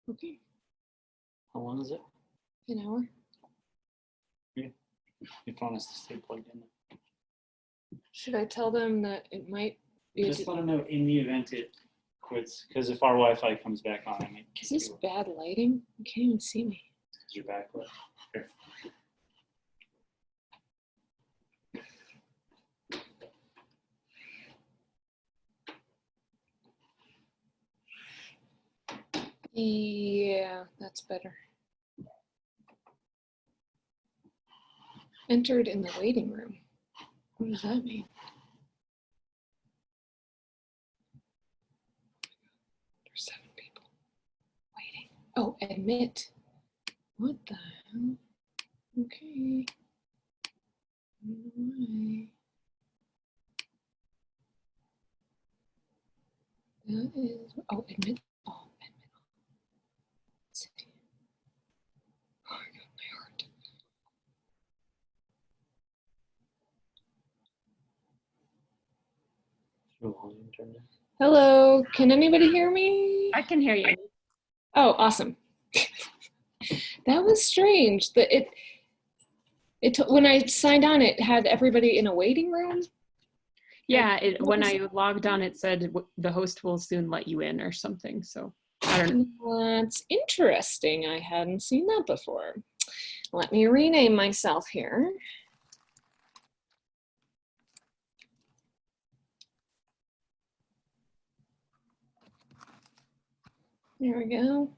Okay. How long is it? An hour. Yeah. Your phone has to stay plugged in. Should I tell them that it might be Just let them know in the event it quits, because if our Wi-Fi comes back on, I might Is this bad lighting? You can't even see me. your backlit. Here. Yeah, that's better. Entered in the waiting room. What does that mean? There's 7 people waiting. Oh, admit. What the hell? Okay. Why? That is, oh, admit. Oh, admit. City. Oh, I got my heart. Your volume turned down. Hello, can anybody hear me? I can hear you. Oh, awesome. That was strange. That when I signed on, it had everybody in a waiting room. Yeah, when I logged on, it said the host will soon let you in or something. So I don't know. That's interesting. I hadn't seen that before. Let me rename myself here. There we go.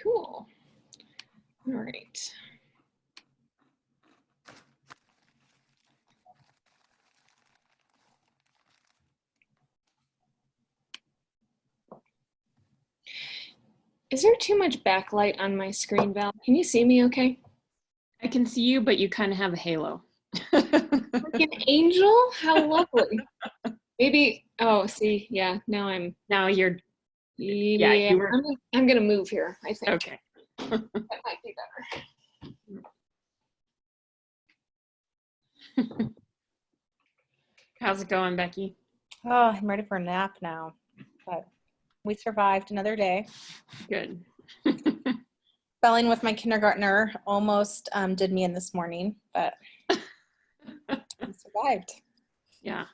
Cool. All right. Is there too much backlight on my screen, Val? Can you see me okay? I can see you, but you kind of have a halo. Like an angel? How lovely. Maybe, oh, see, yeah, now I'm. Now you're, Yeah, you were. I'm gonna move here, I think. Okay. That might be better. How's it going, Becky? Oh, I'm ready for a nap now, but we survived another day. Good. Spelling with my kindergartner almost did me in this morning, but we survived. Yeah.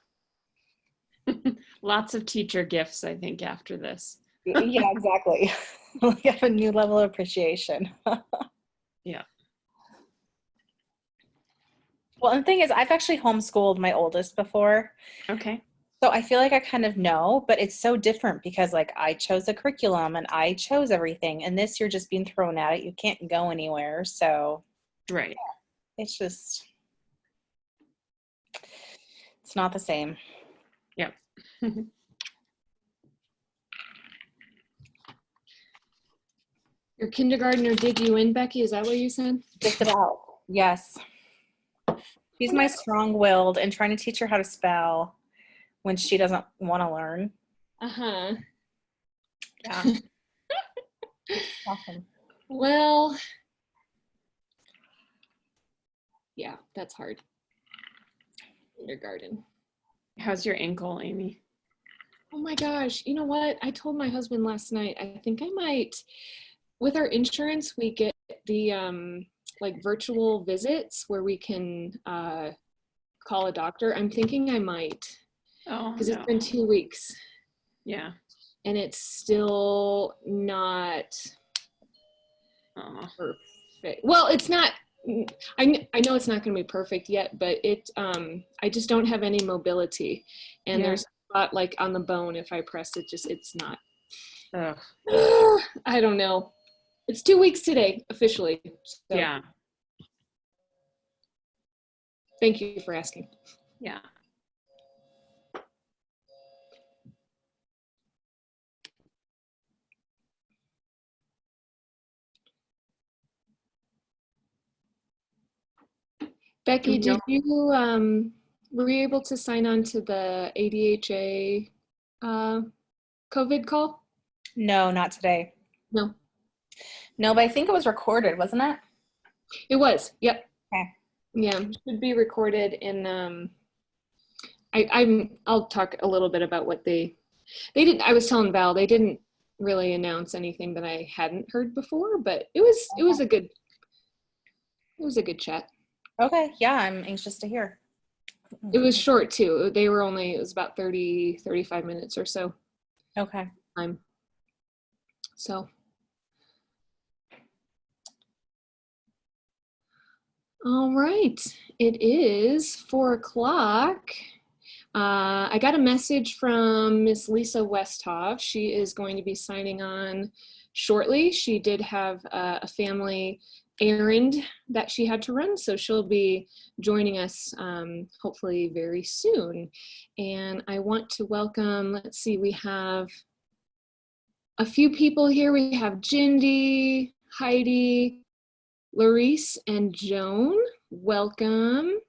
Lots of teacher gifts, I think, after this. Yeah, exactly. We have a new level of appreciation. Yeah. Well, and the thing is, I've actually homeschooled my oldest before. Okay. So I feel like I kind of know, but it's so different because like I chose a curriculum and I chose everything. And this you're just being thrown at it. You can't go anywhere. So Right. it's just, it's not the same. Yep. Your kindergartner did you in, Becky? Is that what you said? Just about. Yes. She's my strong-willed and trying to teach her how to spell when she doesn't want to learn. Uh-huh. Yeah. Awesome. Well, yeah, that's hard. Kindergarten. How's your ankle, Amy? Oh my gosh, you know what? I told my husband last night, I think I might, with our insurance, we get the like virtual visits where we can call a doctor. I'm thinking I might, Oh, because no. it's been 2 weeks Yeah. and it's still not Oh. perfect. Well, it's not, I know it's not going to be perfect yet, but I just don't have any mobility, and there's a spot like on the bone. If I press it, it's not. Ugh. I don't know. It's 2 weeks today, officially. So Yeah. thank you for asking. Yeah. Becky, did you were you able to sign on to the ADHA COVID call? No, not today. No. No, but I think it was recorded, wasn't it? It was. Yep. Okay. Yeah, should be recorded in I'll talk a little bit about what they I was telling Val, they didn't really announce anything that I hadn't heard before, but it was a good chat. Okay, yeah, I'm anxious to hear. It was short too. It was about 35 minutes or so Okay. time. So. All right, it is 4:00. I got a message from Miss Lisa Westhoff. She is going to be signing on shortly. She did have a family errand that she had to run, so she'll be joining us hopefully very soon. And I want to welcome, let's see, we have a few people here. We have Jindy, Heidi, Larice, and Joan. Welcome.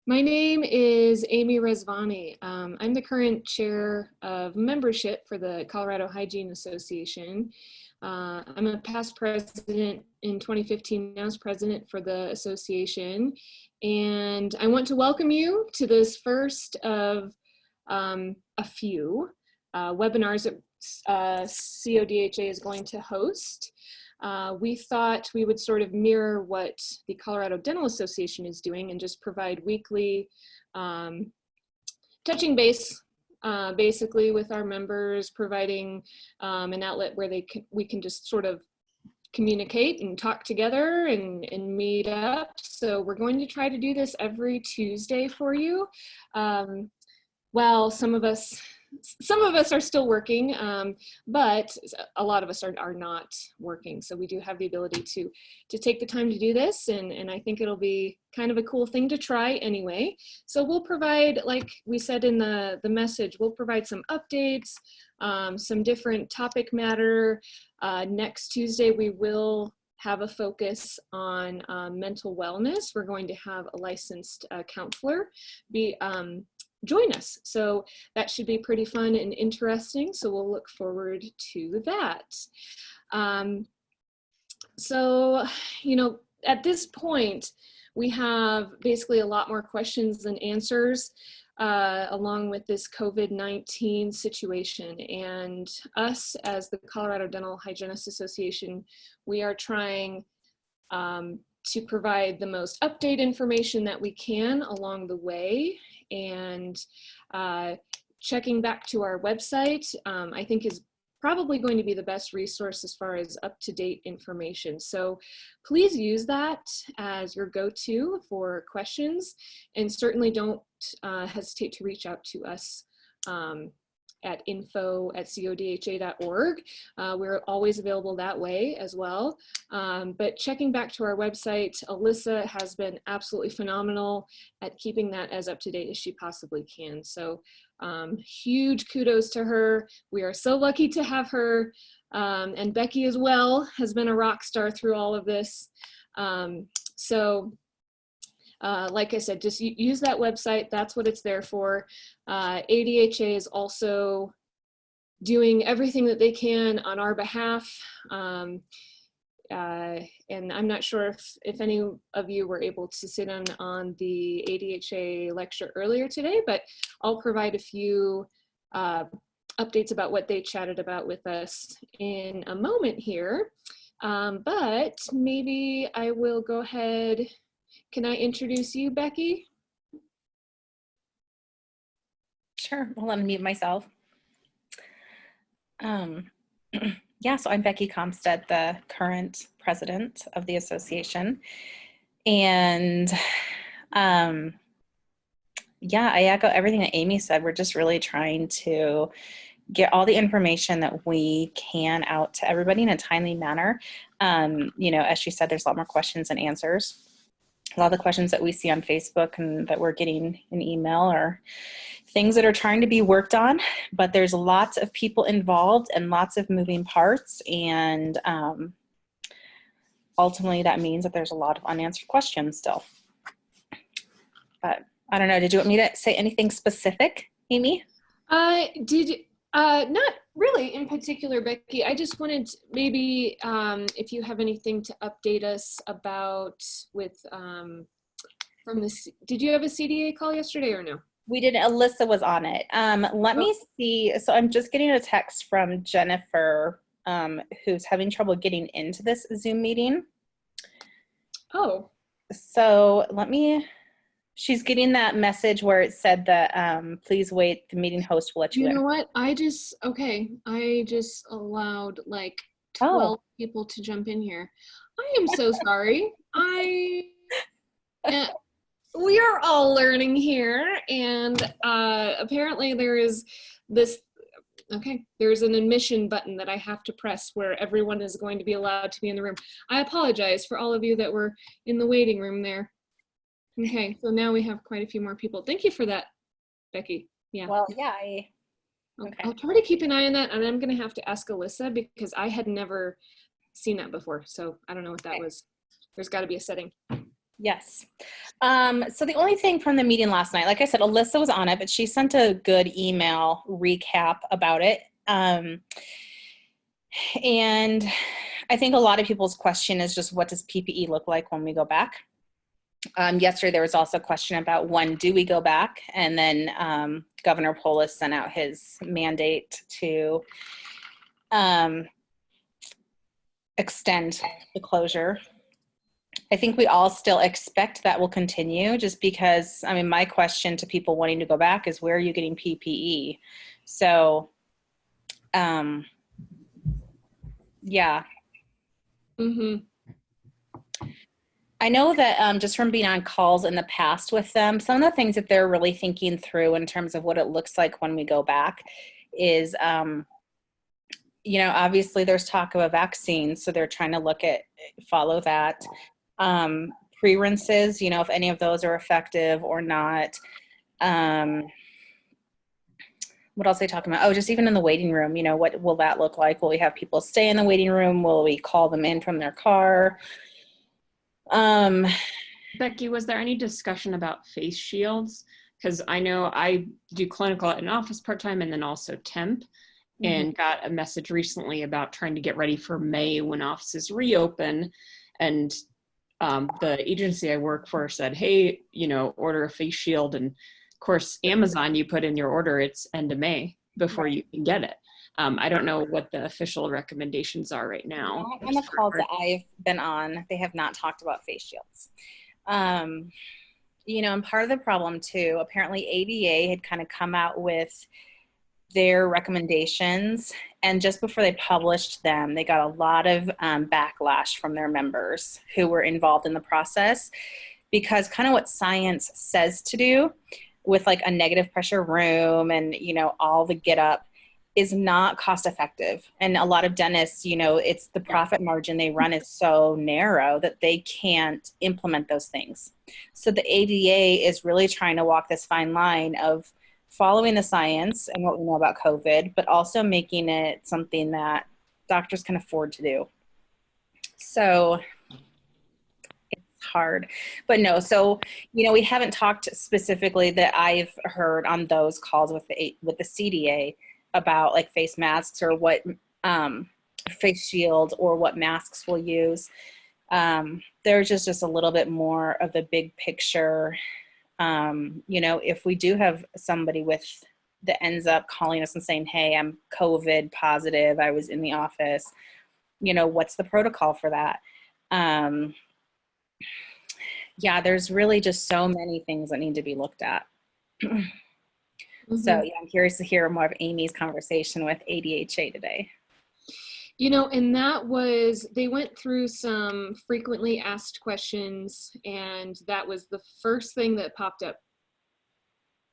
My name is Amy Rezvani. I'm the current chair of membership for the Colorado Hygiene Association. I'm a past president in 2015. I was president for the association. And I want to welcome you to this first of a few webinars that CODHA is going to host. We thought we would sort of mirror what the Colorado Dental Association is doing and just provide weekly touching base basically with our members, providing an outlet where we can just sort of communicate and talk together and meet up. So we're going to try to do this every Tuesday for you. Well, some of us are still working, but a lot of us are not working. So we do have the ability to take the time to do this, and I think it'll be kind of a cool thing to try anyway. So we'll provide, like we said in the message, we'll provide some updates, some different topic matter. Next Tuesday, we will have a focus on mental wellness. We're going to have a licensed counselor join us. So that should be pretty fun and interesting. So we'll look forward to that. So, at this point, we have basically a lot more questions than answers along with this COVID-19 situation. And us as the Colorado Dental Hygienists Association, we are trying to provide the most update information that we can along the way. And checking back to our website, I think is probably going to be the best resource as far as up-to-date information. So please use that as your go-to for questions, and certainly don't hesitate to reach out to us at info@codha.org. We're always available that way as well. But checking back to our website, Alyssa has been absolutely phenomenal at keeping that as up to date as she possibly can. So huge kudos to her. We are so lucky to have her. And Becky as well has been a rock star through all of this. Like I said, just use that website. That's what it's there for. ADHA is also doing everything that they can on our behalf. And I'm not sure if any of you were able to sit in on the ADHA lecture earlier today, but I'll provide a few updates about what they chatted about with us in a moment here. But maybe I will go ahead. Can I introduce you, Becky? Sure, I'll unmute myself. Yeah, so I'm Becky Comstead, the current president of the association. And yeah, I echo everything that Amy said. We're just really trying to get all the information that we can out to everybody in a timely manner. As she said, there's a lot more questions than answers. A lot of the questions that we see on Facebook and that we're getting in email are things that are trying to be worked on, but there's lots of people involved and lots of moving parts. And ultimately that means that there's a lot of unanswered questions still. But I don't know, did you want me to say anything specific, Amy? Not really in particular, Becky. I just wanted maybe if you have anything to update us about with from this. Did you have a CDA call yesterday or no? We did. Alyssa was on it. Let me see. So I'm just getting a text from Jennifer, who's having trouble getting into this Zoom meeting. Oh, So she's getting that message where it said that, please wait, the meeting host will let you you in. know what? I just allowed like Oh. 12 people to jump in here. I am so sorry. We are all learning here, and apparently there's an admission button that I have to press where everyone is going to be allowed to be in the room. I apologize for all of you that were in the waiting room there. Okay, so now we have quite a few more people. Thank you for that, Becky. Yeah. Well, yeah. Okay. I'll try to keep an eye on that, and I'm going to have to ask Alyssa because I had never seen that before, so I don't know what that was. There's got to be a setting. Yes. So the only thing from the meeting last night, like I said, Alyssa was on it, but she sent a good email recap about it. And I think a lot of people's question is just, what does PPE look like when we go back? Yesterday, there was also a question about when do we go back? And then Governor Polis sent out his mandate to extend the closure. I think we all still expect that will continue, just because, I mean, my question to people wanting to go back is, where are you getting PPE? So, yeah. Mm-hmm. I know that just from being on calls in the past with them, some of the things that they're really thinking through in terms of what it looks like when we go back is, obviously there's talk of a vaccine, so they're trying to follow that. Pre-rinses, if any of those are effective or not. What else are they talking about? Oh, just even in the waiting room, what will that look like? Will we have people stay in the waiting room? Will we call them in from their car? Becky, was there any discussion about face shields? Because I know I do clinical at an office part-time and then also temp, and got a message recently about trying to get ready for May when offices reopen. And the agency I work for said, hey, order a face shield. And of course, Amazon, you put in your order, it's end of May before you can get it. I don't know what the official recommendations are right now. On the calls that I've been on, they have not talked about face shields. And part of the problem too, apparently ADA had kind of come out with their recommendations, and just before they published them, they got a lot of backlash from their members who were involved in the process, because kind of what science says to do with like a negative pressure room and all the get up is not cost effective. And a lot of dentists, it's the profit margin they run is so narrow that they can't implement those things. So the ADA is really trying to walk this fine line of following the science and what we know about COVID, but also making it something that doctors can afford to do. So it's hard, but no. So, we haven't talked specifically that I've heard on those calls with the CDA about like face masks or what face shields or what masks we'll use. There's just a little bit more of the big picture. If we do have somebody that ends up calling us and saying, hey, I'm COVID positive, I was in the office, what's the protocol for that? There's really just so many things that need to be looked at. So I'm curious to hear more of Amy's conversation with ADHA today. And they went through some frequently asked questions, and that was the first thing that popped up.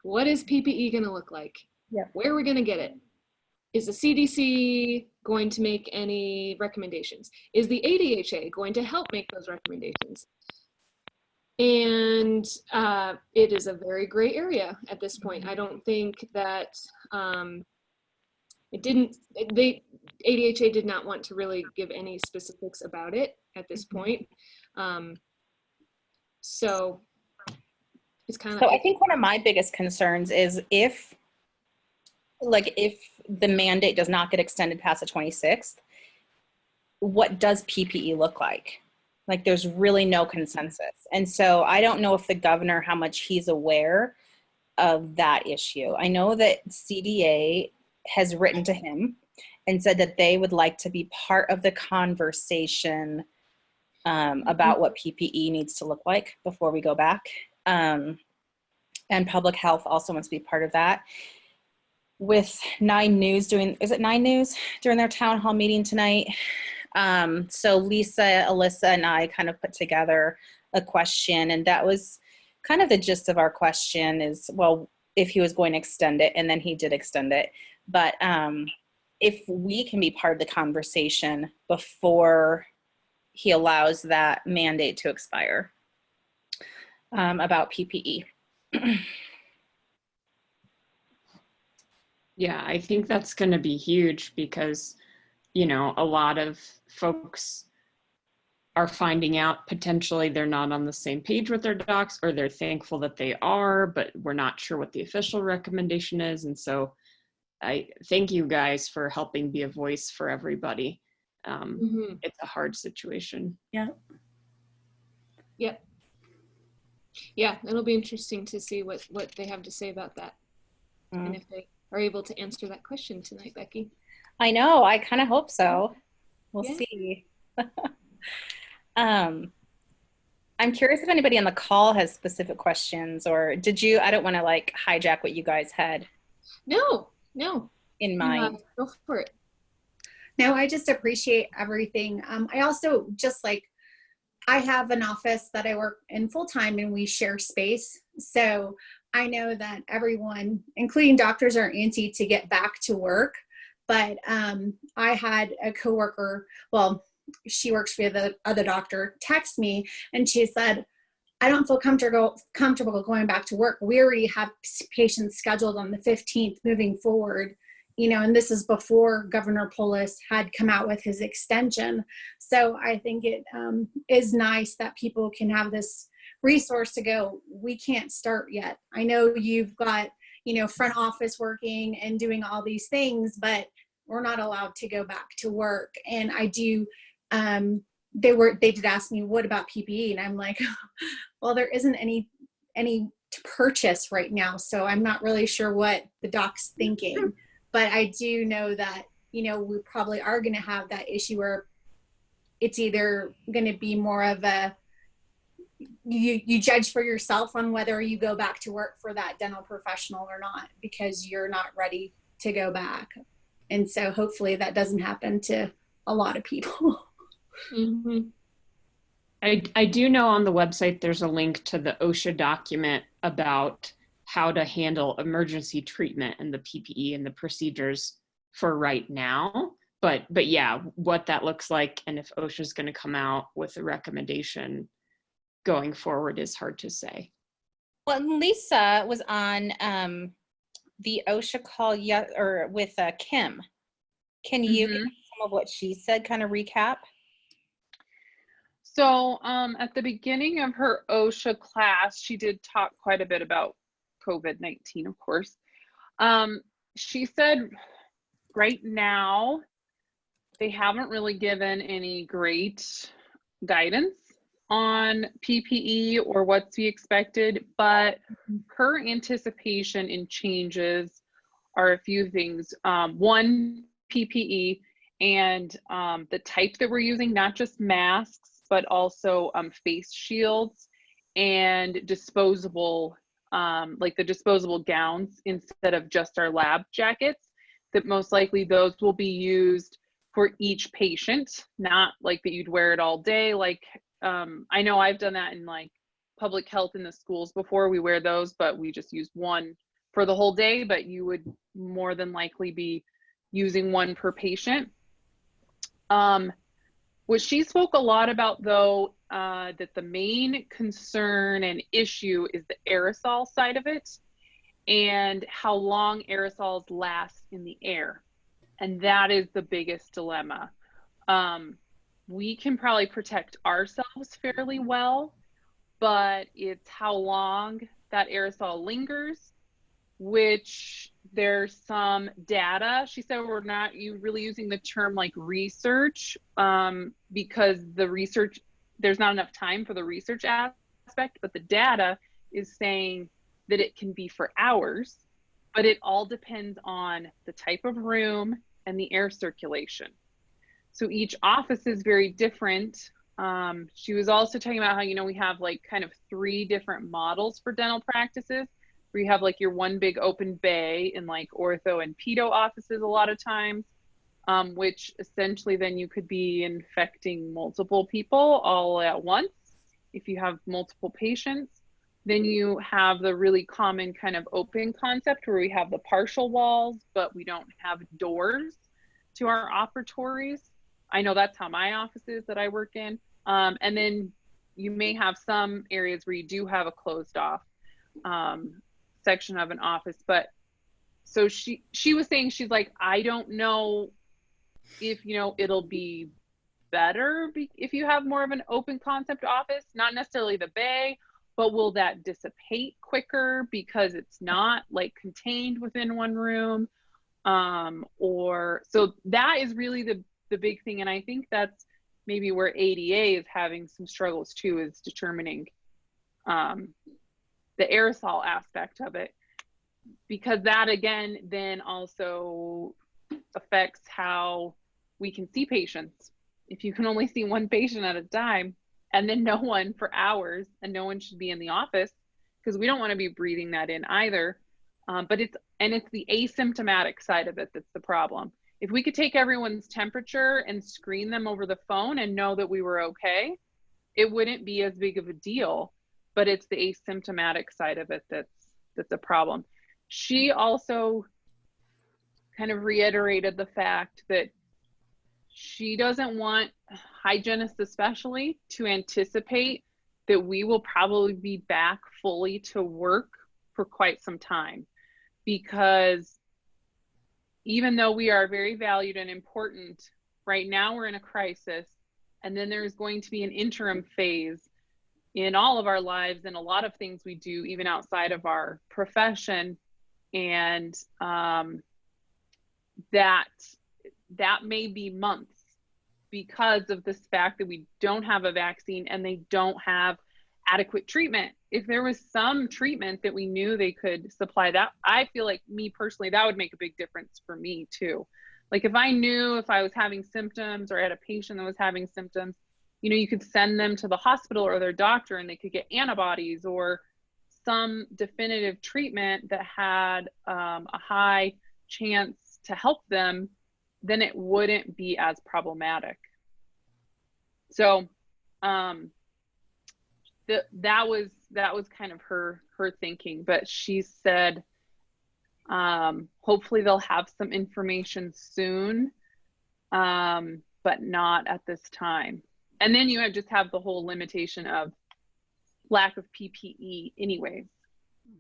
What is PPE going to look like? Yeah. Where are we going to get it? Is the CDC going to make any recommendations? Is the ADHA going to help make those recommendations? And it is a very gray area at this point. I don't think that ADHA did not want to really give any specifics about it at this point. So it's kind of. So I think one of my biggest concerns is if the mandate does not get extended past the 26th, what does PPE look like? Like there's really no consensus. And so I don't know if the governor, how much he's aware of that issue. I know that CDA has written to him and said that they would like to be part of the conversation about what PPE needs to look like before we go back. And public health also wants to be part of that. With 9 News doing their town hall meeting tonight. So Lisa, Alyssa, and I kind of put together a question, and that was kind of the gist of our question is, well, if he was going to extend it, and then he did extend it. But if we can be part of the conversation before he allows that mandate to expire about PPE. Yeah, I think that's going to be huge because, you know, a lot of folks are finding out potentially they're not on the same page with their docs, or they're thankful that they are, but we're not sure what the official recommendation is. And so I thank you guys for helping be a voice for everybody. It's a hard situation. Yeah. Yep. Yeah, it'll be interesting to see what they have to say about that. And if they are able to answer that question tonight, Becky. I know, I kind of hope so. We'll Yeah. see. I'm curious if anybody on the call has specific questions, or I don't want to like hijack what you guys had No. in mind. Go for it. No, I just appreciate everything. I also I have an office that I work in full time, and we share space. So I know that everyone, including doctors, are antsy to get back to work. But I had a coworker, well, she works for the other doctor, text me, and she said, I don't feel comfortable going back to work. We already have patients scheduled on the 15th moving forward, you know, and this is before Governor Polis had come out with his extension. So I think it is nice that people can have this resource to go, we can't start yet. I know you've got, you know, front office working and doing all these things, but we're not allowed to go back to work. And I do, they did ask me, what about PPE? And I'm like, well, there isn't any to purchase right now. So I'm not really sure what the doc's thinking, but I do know that, you know, we probably are going to have that issue where it's either going to be more of a, you judge for yourself on whether you go back to work for that dental professional or not, because you're not ready to go back. And so hopefully that doesn't happen to a lot of people. I do know on the website there's a link to the OSHA document about how to handle emergency treatment and the PPE and the procedures for right now. But yeah, what that looks like and if OSHA is going to come out with a recommendation going forward is hard to say. Well, Lisa was on the OSHA call with Kim. Can you give some of what she said, kind of recap? So at the beginning of her OSHA class, she did talk quite a bit about COVID-19, of course. She said right now, they haven't really given any great guidance on PPE or what's to be expected, but her anticipation in changes are a few things. One, PPE and the type that we're using, not just masks, but also face shields and disposable, like the disposable gowns instead of just our lab jackets, that most likely those will be used for each patient, not like that you'd wear it all day. Like, I know I've done that in like public health in the schools before. We wear those, but we just use one for the whole day, but you would more than likely be using one per patient. What she spoke a lot about though, that the main concern and issue is the aerosol side of it and how long aerosols last in the air. And that is the biggest dilemma. We can probably protect ourselves fairly well, but it's how long that aerosol lingers, which there's some data. She said we're not really using the term like research because the research, there's not enough time for the research aspect, but the data is saying that it can be for hours, but it all depends on the type of room and the air circulation. So each office is very different. She was also talking about how, you know, we have like kind of 3 different models for dental practices, where you have like your one big open bay in like ortho and pedo offices a lot of times, which essentially then you could be infecting multiple people all at once if you have multiple patients. Then you have the really common kind of open concept where we have the partial walls, but we don't have doors to our operatories. I know that's how my office is that I work in. And then you may have some areas where you do have a closed off section of an office. But so she was saying, she's like, I don't know if, you know, it'll be better if you have more of an open concept office, not necessarily the bay, but will that dissipate quicker because it's not like contained within one room? Or so that is really the big thing. And I think that's maybe where ADA is having some struggles too, is determining the aerosol aspect of it, because that again then also affects how we can see patients. If you can only see one patient at a time and then no one for hours, and no one should be in the office, because we don't want to be breathing that in either. But it's the asymptomatic side of it that's the problem. If we could take everyone's temperature and screen them over the phone and know that we were okay, it wouldn't be as big of a deal. But it's the asymptomatic side of it that's a problem. She also kind of reiterated the fact that she doesn't want hygienists especially to anticipate that we will probably be back fully to work for quite some time, because even though we are very valued and important, right now we're in a crisis, and then there's going to be an interim phase in all of our lives and a lot of things we do even outside of our profession. And that may be months because of this fact that we don't have a vaccine and they don't have adequate treatment. If there was some treatment that we knew they could supply, that I feel like, me personally, that would make a big difference for me too. Like if I knew if I was having symptoms or had a patient that was having symptoms, you know, you could send them to the hospital or their doctor and they could get antibodies or some definitive treatment that had a high chance to help them, then it wouldn't be as problematic. So that was kind of her thinking. But she said hopefully they'll have some information soon, but not at this time. And then you just have the whole limitation of lack of PPE anyways.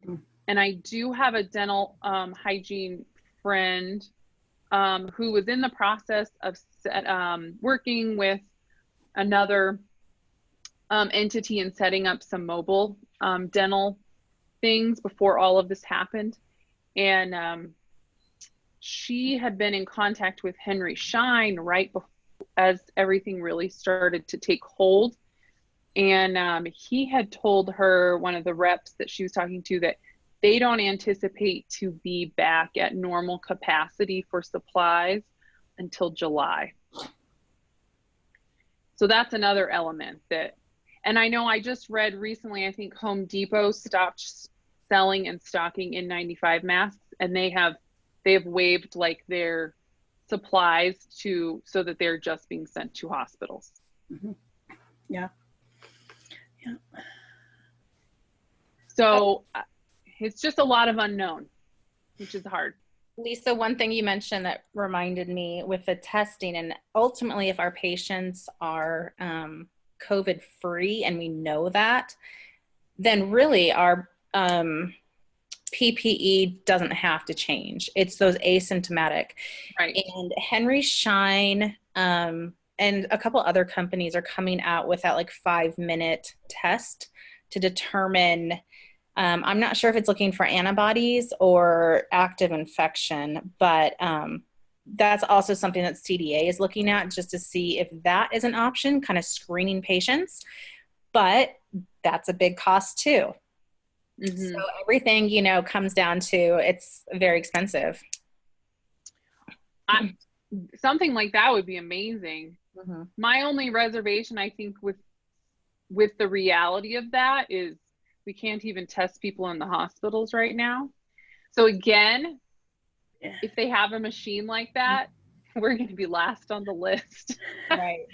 Mm-hmm. And I do have a dental hygiene friend who was in the process of working with another entity and setting up some mobile dental things before all of this happened. And she had been in contact with Henry Schein right before, as everything really started to take hold. And he had told her, one of the reps that she was talking to, that they don't anticipate to be back at normal capacity for supplies until July. So that's another element that, and I know I just read recently, I think Home Depot stopped selling and stocking N95 masks, and they have waived like their supplies so that they're just being sent to hospitals. Mm-hmm. Yeah. So it's just a lot of unknown, which is hard. Lisa, one thing you mentioned that reminded me with the testing, and ultimately if our patients are COVID free and we know that, then really our PPE doesn't have to change. It's those asymptomatic. Right. And Henry Schein and a couple other companies are coming out with that like 5-minute test to determine, I'm not sure if it's looking for antibodies or active infection, but that's also something that CDA is looking at, just to see if that is an option, kind of screening patients. But that's a big cost too. Mhm. So everything, you know, comes down to it's very expensive. Something like that would be amazing. Mm-hmm. My only reservation, I think, with the reality of that is we can't even test people in the hospitals right now. So again, Yeah. if they have a machine like that, we're going to be last on the list, Right.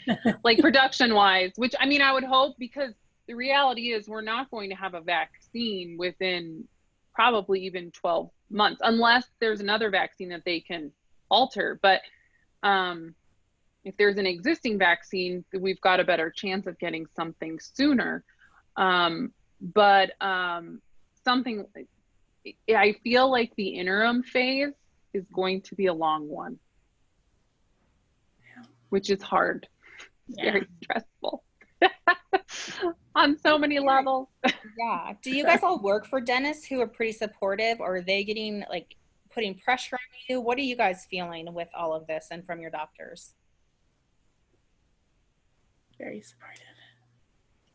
like production wise, which I mean, I would hope, because the reality is we're not going to have a vaccine within probably even 12 months, unless there's another vaccine that they can alter. But if there's an existing vaccine, we've got a better chance of getting something sooner. But something, I feel like the interim phase is going to be a long one, which is hard. It's very stressful on so many levels. Yeah. Do you guys all work for dentists who are pretty supportive, or are they getting like putting pressure on you? What are you guys feeling with all of this and from your doctors? Very supportive.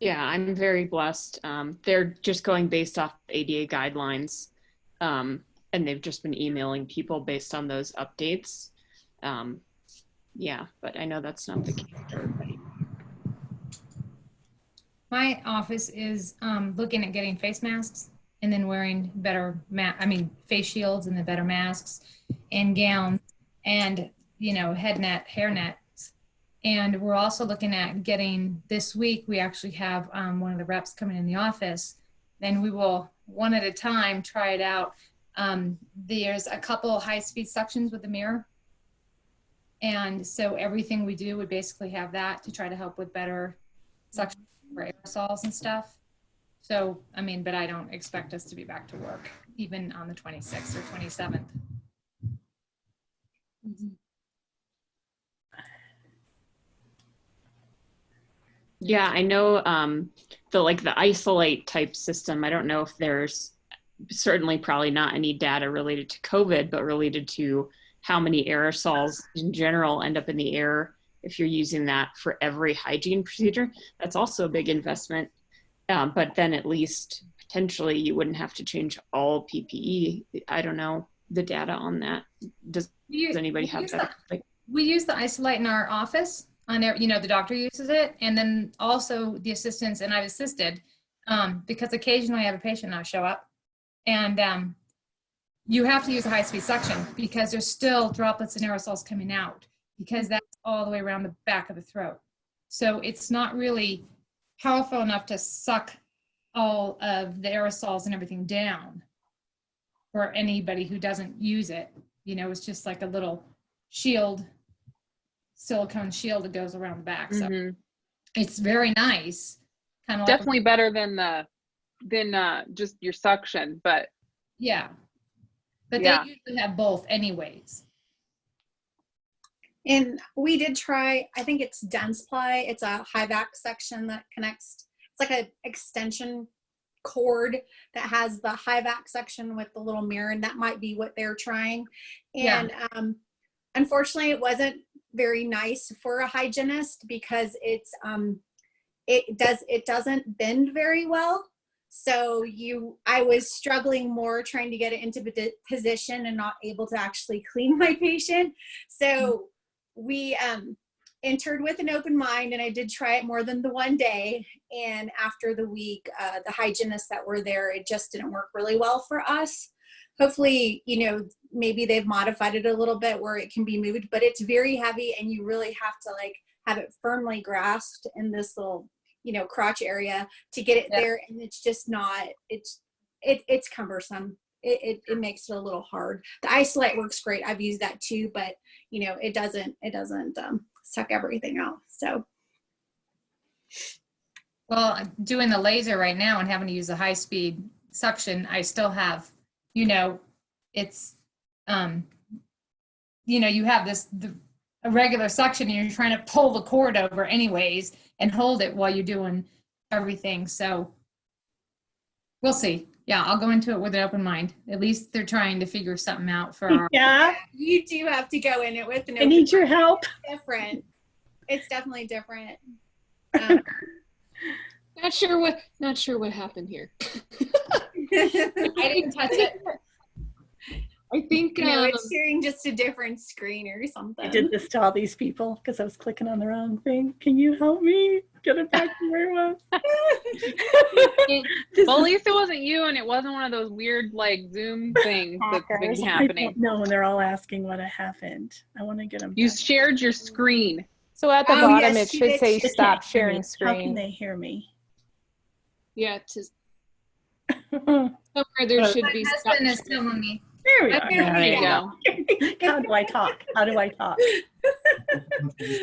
Yeah, I'm very blessed. They're just going based off ADA guidelines, and they've just been emailing people based on those updates. Yeah, but I know that's not the case for everybody. My office is looking at getting face masks and then wearing better face shields and the better masks and gowns and, you know, head net, hair nets. And we're also looking at getting, this week, we actually have one of the reps coming in the office. Then we will, one at a time, try it out. There's a couple high-speed suctions with the mirror. And so everything we do, we basically have that to try to help with better suction for aerosols and stuff. So, I mean, but I don't expect us to be back to work even on the 26th or 27th. Yeah, I know the isolate type system. I don't know if there's certainly probably not any data related to COVID, but related to how many aerosols in general end up in the air if you're using that for every hygiene procedure. That's also a big investment. But then at least potentially you wouldn't have to change all PPE. I don't know the data on that. Does anybody have that? We use the isolate in our office. You know, the doctor uses it, and then also the assistants, and I've assisted because occasionally I have a patient not show up, and you have to use a high-speed suction because there's still droplets and aerosols coming out because that's all the way around the back of the throat. So it's not really powerful enough to suck all of the aerosols and everything down for anybody who doesn't use it. You know, it's just like a little shield, silicone shield that goes around the back. So it's very nice. Kind of definitely better than just your suction, but yeah. But they usually have both anyways. And we did try, I think it's Dentsply. It's a high vac section that connects, it's like an extension cord that has the high vac section with the little mirror, and that might be what they're trying. And unfortunately it wasn't very nice for a hygienist because it's it doesn't bend very well. So I was struggling more trying to get it into position and not able to actually clean my patient. So we entered with an open mind, and I did try it more than the one day. And after the week, the hygienists that were there, it just didn't work really well for us. Hopefully, you know, maybe they've modified it a little bit where it can be moved, but it's very heavy and you really have to like have it firmly grasped in this little, you know, crotch area to get it there. And it's just not, it's cumbersome. It makes it a little hard. The isolate works great. I've used that too, but you know, it doesn't suck everything out. So. Well, doing the laser right now and having to use a high speed suction, I still have, you know, it's, you know, you have a regular suction and you're trying to pull the cord over anyways and hold it while you're doing everything. So we'll see. Yeah, I'll go into it with an open mind. At least they're trying to figure something out for our. Yeah. You do have to go in it with an I need your help. It's different. It's definitely different. Not sure what happened here. I didn't touch it. I think No, it's sharing just a different screen or I something. did this to all these people because I was clicking on the wrong thing. Can you help me get it back to where it was? This Well, at is least it wasn't you, and it wasn't one of those weird like Zoom things that's been Hackers. I happening. don't know when they're all asking what happened. I want to get them. You shared your screen. So at the Oh, bottom, yes, it she should did say share- stop sharing How can screen. they hear me? yeah, to There somewhere there should My be husband is stop telling me. we are. Okay. There you go. How do I talk? How do I talk?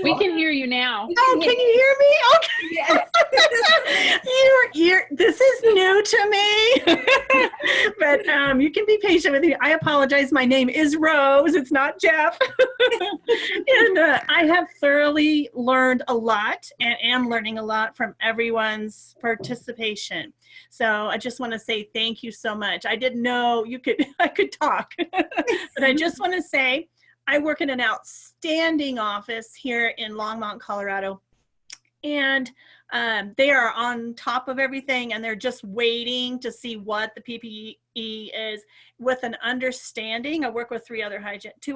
We can hear you now. Oh, can you hear me? Okay. This is new to me. But you can be patient with me. I apologize. My name is Rose. It's not Jeff. And I have thoroughly learned a lot and am learning a lot from everyone's participation. So I just want to say thank you so much. I didn't know I could talk. But I just want to say I work in an outstanding office here in Longmont, Colorado. And they are on top of everything, and they're just waiting to see what the PPE is with an understanding. I work with two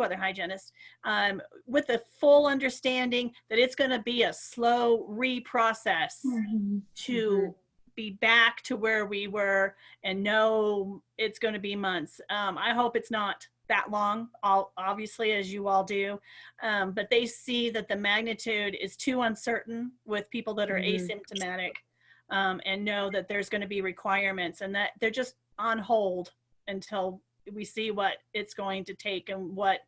other hygienists with a full understanding that it's going to be a slow reprocess to be back to where we were, and know it's going to be months. I hope it's not that long, obviously, as you all do, but they see that the magnitude is too uncertain with people that are asymptomatic, and know that there's going to be requirements, and that they're just on hold until we see what it's going to take and what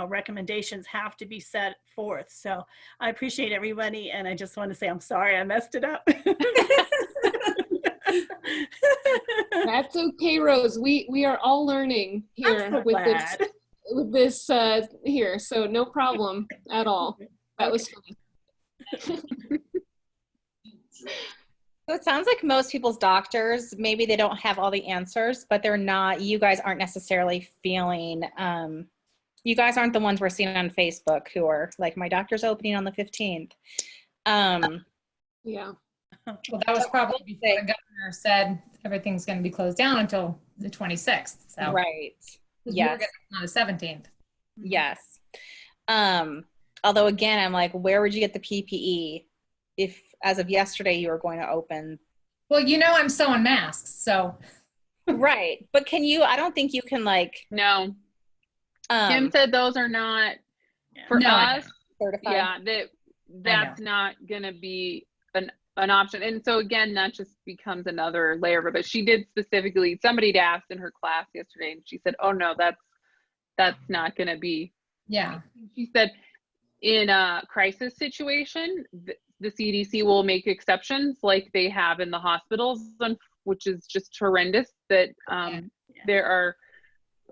recommendations have to be set forth. So I appreciate everybody, and I just want to say I'm sorry I messed it up. That's okay, Rose. We are all learning here I'm so with glad. this here, so no problem at all. That was funny. So it sounds like most people's doctors, maybe they don't have all the answers, but you guys aren't necessarily feeling, you guys aren't the ones we're seeing on Facebook who are like, my doctor's opening on the 15th. Yeah. Well, that was probably before the governor said everything's going to be closed down until the 26th. So Right. 'cause we were Yes. getting on the 17th. Yes. Although again, I'm like, where would you get the PPE if, as of yesterday, you were going to open? Well, I'm sewing masks, so. Right. But I don't think you can No, Kim said those are not for No, I us. certify. Yeah, that's not gonna be an option. And so again, that just becomes another layer of it. But she did specifically, somebody asked in her class yesterday, and she said, "Oh no, that's not gonna be." Yeah. She said, in a crisis situation, the CDC will make exceptions like they have in the hospitals, which is just horrendous that there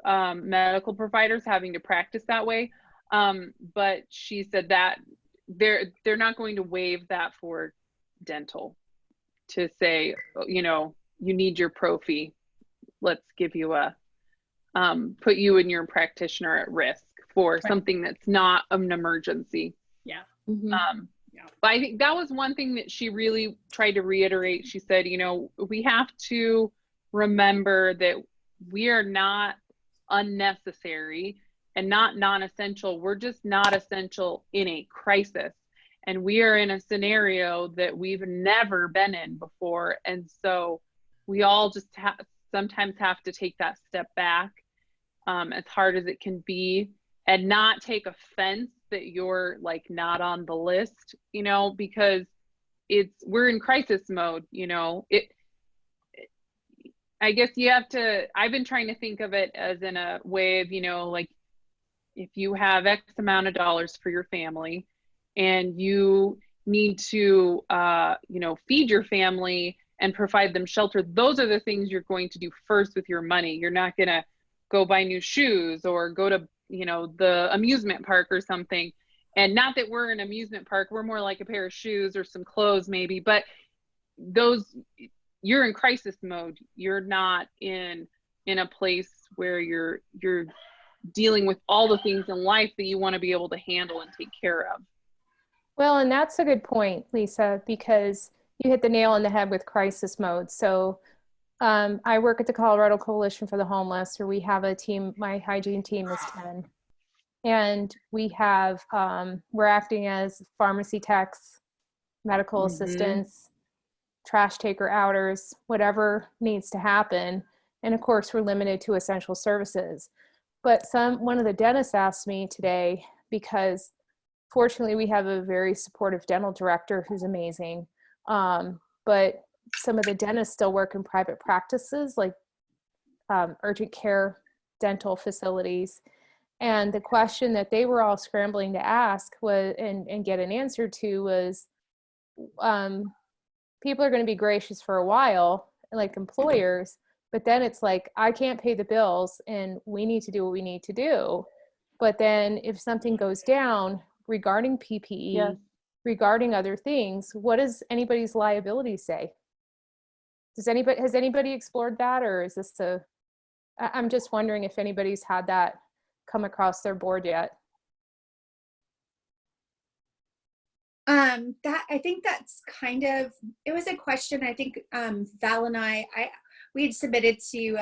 are medical providers having to practice that way. But she said that they're not going to waive that for dental, to say, you need your prophy. Let's give you put you and your practitioner at risk for something that's not an emergency. Yeah. But I think that was one thing that she really tried to reiterate. She said, we have to remember that we are not unnecessary and not non-essential. We're just not essential in a crisis. And we are in a scenario that we've never been in before. And so we all just sometimes have to take that step back, as hard as it can be, and not take offense that you're not on the list, because we're in crisis mode. I guess I've been trying to think of it as in a way of, if you have X amount of dollars for your family and you need to, feed your family and provide them shelter, those are the things you're going to do first with your money. You're not going to go buy new shoes or go to, the amusement park or something. And not that we're an amusement park, we're more like a pair of shoes or some clothes maybe, but you're in crisis mode. You're not in a place where you're dealing with all the things in life that you want to be able to handle and take care of. Well, and that's a good point, Lisa, because you hit the nail on the head with crisis mode. So I work at the Colorado Coalition for the Homeless, where we have a team. My hygiene team is 10, and we have we're acting as pharmacy techs, medical assistants, trash taker outers, whatever needs to happen. And of course, we're limited to essential services. But one of the dentists asked me today, because fortunately we have a very supportive dental director who's amazing, but some of the dentists still work in private practices, like urgent care dental facilities. And the question that they were all scrambling to ask was, and get an answer to, was, people are going to be gracious for a while, like employers, but then it's like, I can't pay the bills and we need to do what we need to do. But then if something goes down regarding PPE, regarding other things, what does anybody's liability say? Has anybody explored that, or is this I'm just wondering if anybody's had that come across their board yet. That, I think that's kind of, it was a question I think Val and we had submitted to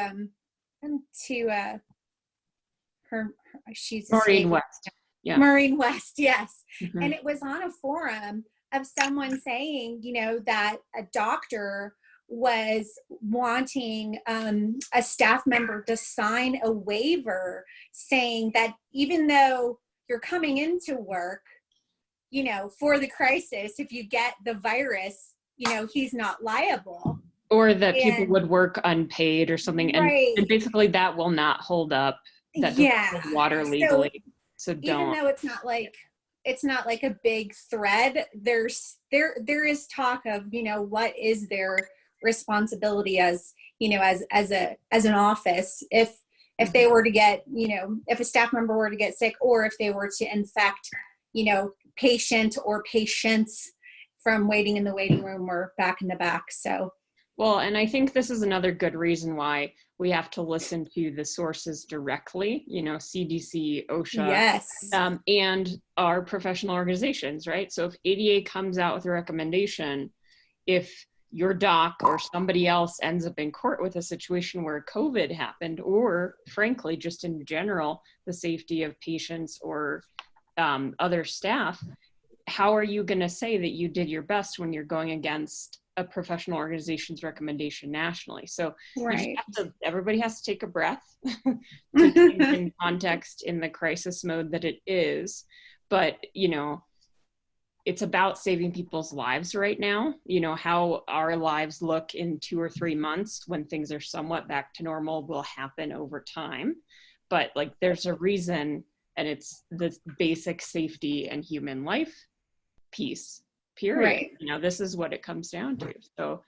her, she's Maureen West. Yeah. Maureen West, yes. Mhm. And it was on a forum of someone saying, you know, that a doctor was wanting a staff member to sign a waiver saying that even though you're coming into work, you know, for the crisis, if you get the virus, you know, he's not liable. Or that people would work unpaid or something. Right. And basically that will not hold up. That doesn't hold water legally. So don't. Even though it's not like a big thread, there is talk of, you know, what is their responsibility as, you know, as an office if they were to get, you know, if a staff member were to get sick, or if they were to infect, you know, patient or patients from waiting in the waiting room or back in the back. So, well, and I think this is another good reason why we have to listen to the sources directly, you know, CDC, OSHA, yes, and our professional organizations, right? So if ADA comes out with a recommendation, if your doc or somebody else ends up in court with a situation where COVID happened, or frankly, just in general, the safety of patients or other staff, how are you going to say that you did your best when you're going against a professional organization's recommendation nationally? So right. Everybody has to take a breath to keep in context in the crisis mode that it is. But, you know, it's about saving people's lives right now. You know, how our lives look in 2 or 3 months when things are somewhat back to normal will happen over time. But like, there's a reason, and it's the basic safety and human life piece, period. Right. You know, this is what it comes down to. So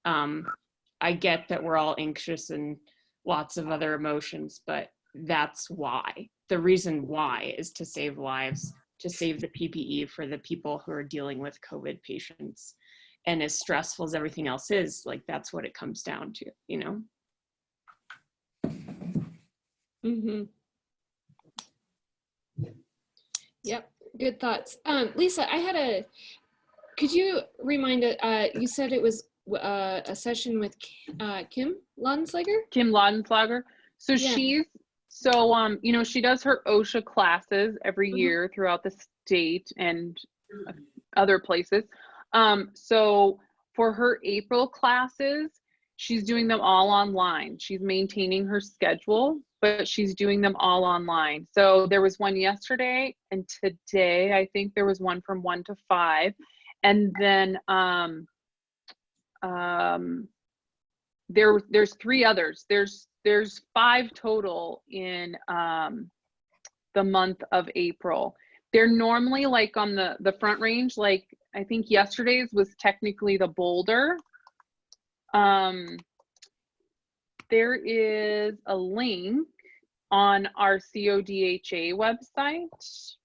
I get that we're all anxious and lots of other emotions, but that's why. The reason why is to save lives, to save the PPE for the people who are dealing with COVID patients. And as stressful as everything else is, like, that's what it comes down to, you know? Mm-hmm. Yep, good thoughts. Lisa, could you remind you said it was a session with Kim Lonslager? Kim Laudenslager. So Yeah. you know, she does her OSHA classes every year throughout the state and other places. So for her April classes, she's doing them all online. She's maintaining her schedule, but she's doing them all online. So there was one yesterday, and today I think there was one from 1 to 5. And then there's 3 others. There's 5 total in the month of April. They're normally like on the Front Range. Like, I think yesterday's was technically the Boulder. There is a link on our CODHA website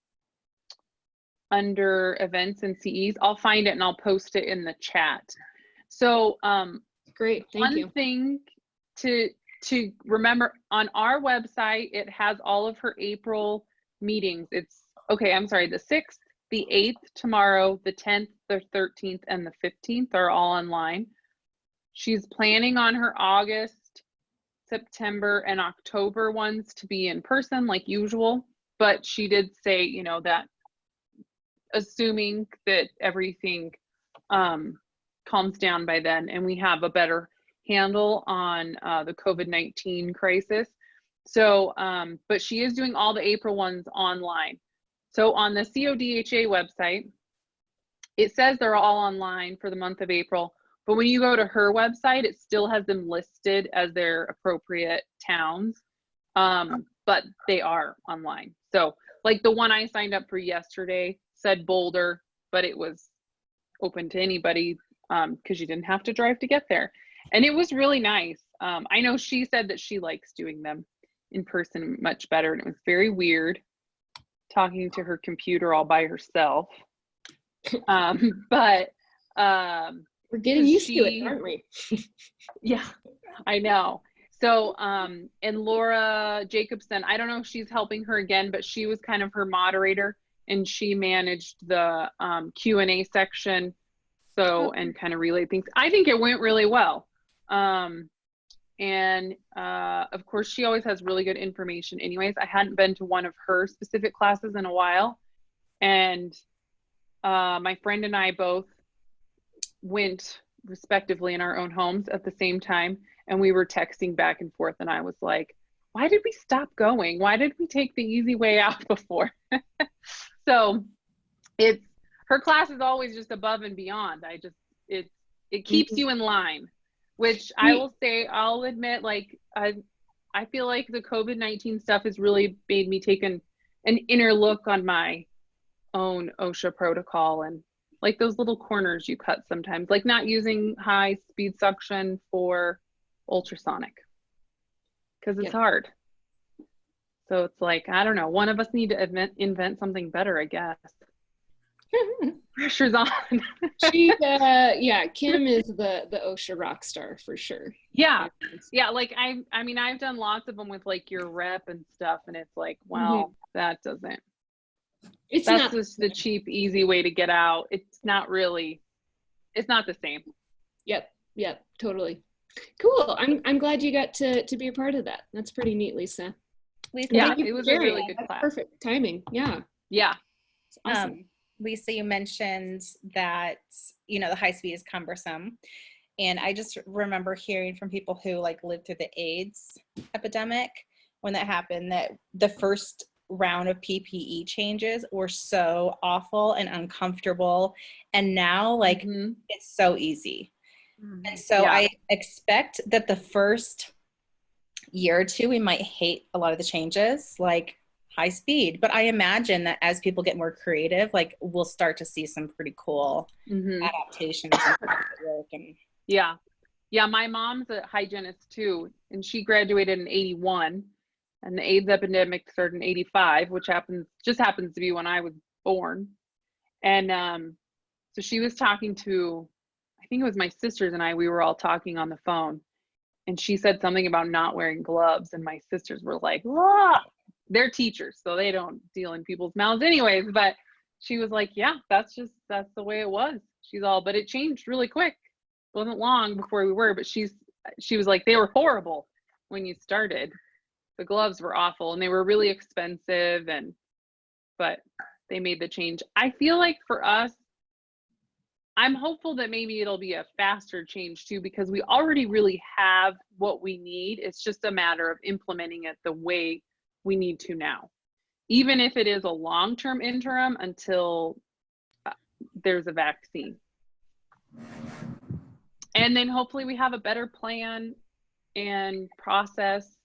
under events and CEs. I'll find it and I'll post it in the chat. So great, thank you. One thing to remember, on our website, it has all of her April meetings. It's okay, I'm sorry, the 6th, the 8th tomorrow, the 10th, the 13th, and the 15th are all online. She's planning on her August, September, and October ones to be in person like usual. But she did say, you know, that assuming that everything calms down by then and we have a better handle on the COVID-19 crisis. So, but she is doing all the April ones online. So on the CODHA website, it says they're all online for the month of April, but when you go to her website, it still has them listed as their appropriate towns, but they are online. So like the one I signed up for yesterday said Boulder, but it was open to anybody because you didn't have to drive to get there. And it was really nice. I know she said that she likes doing them in person much better, and it was very weird talking to her computer all by herself. But we're getting used to it, aren't we? Yeah, I know. So, and Laura Jacobson, I don't know if she's helping her again, but she was kind of her moderator, and she managed the Q&A section. So, and kind of relayed things. I think it went really well. And of course, she always has really good information anyways. I hadn't been to one of her specific classes in a while. And my friend and I both went respectively in our own homes at the same time. And we were texting back and forth. And I was like, why did we stop going? Why did we take the easy way out before? So her class is always just above and beyond. It keeps you in line, which I will say, I'll admit, like, I feel like the COVID-19 stuff has really made me take an inner look on my own OSHA protocol, and like those little corners you cut sometimes, like not using high speed suction for ultrasonic because it's hard. So it's like, I don't know, one of us need to invent something better, I guess. Pressure's on. Kim is the OSHA rock star for sure. Yeah, like I mean I've done lots of them with like your rep and stuff, and it's like, well, that doesn't, that's just the cheap easy way to get out. It's not the same. Yep, totally. Cool. I'm glad you got to be a part of that. That's pretty neat, Lisa. Yeah, it was a really good class. Perfect timing. Yeah. It's awesome. Lisa, you mentioned that, you know, the high speed is cumbersome. And I just remember hearing from people who like lived through the AIDS epidemic when that happened, that the first round of PPE changes were so awful and uncomfortable. And now like it's so easy. And so I expect that the first year or two, we might hate a lot of the changes, like high speed, but I imagine that as people get more creative, like we'll start to see some pretty cool adaptations and my mom's a hygienist too, and she graduated in 81, and the AIDS epidemic started in 85, which just happens to be when I was born. And so she was talking to, I think it was my sisters and we were all talking on the phone, and she said something about not wearing gloves, and my sisters were like, ah! They're teachers, so they don't deal in people's mouths anyways, but she was like, yeah, that's the way it was. But it changed really quick. It wasn't long before we were, but she was like, they were horrible when you started. The gloves were awful and they were really expensive, but they made the change. I feel like for us, I'm hopeful that maybe it'll be a faster change too, because we already really have what we need. It's just a matter of implementing it the way we need to now, even if it is a long-term interim until there's a vaccine. And then hopefully we have a better plan and process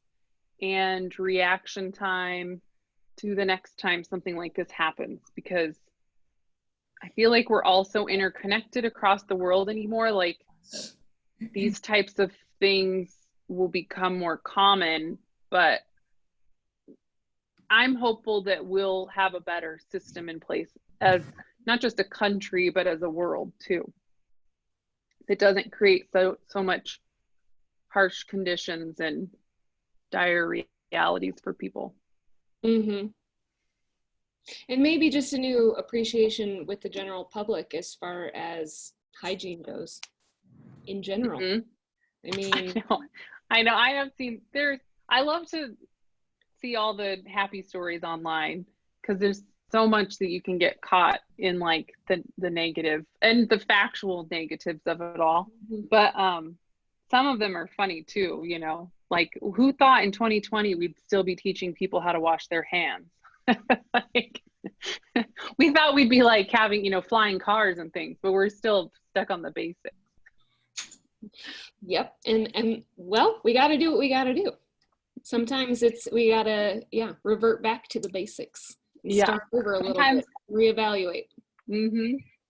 and reaction time to the next time something like this happens, because I feel like we're all so interconnected across the world anymore. Like these types of things will become more common, but I'm hopeful that we'll have a better system in place as not just a country, but as a world too. It doesn't create so much harsh conditions and dire realities for people. And maybe just a new appreciation with the general public as far as hygiene goes in general. I mean, I know. I have seen I love to see all the happy stories online because there's so much that you can get caught in, like the negative and the factual negatives of it all. But some of them are funny too, you know, like who thought in 2020 we'd still be teaching people how to wash their hands? Like, we thought we'd be like having, you know, flying cars and things, but we're still stuck on the basics. yep. And well, we got to do what we got to do. Sometimes we got to, revert back to the basics. And start over a little bit, reevaluate.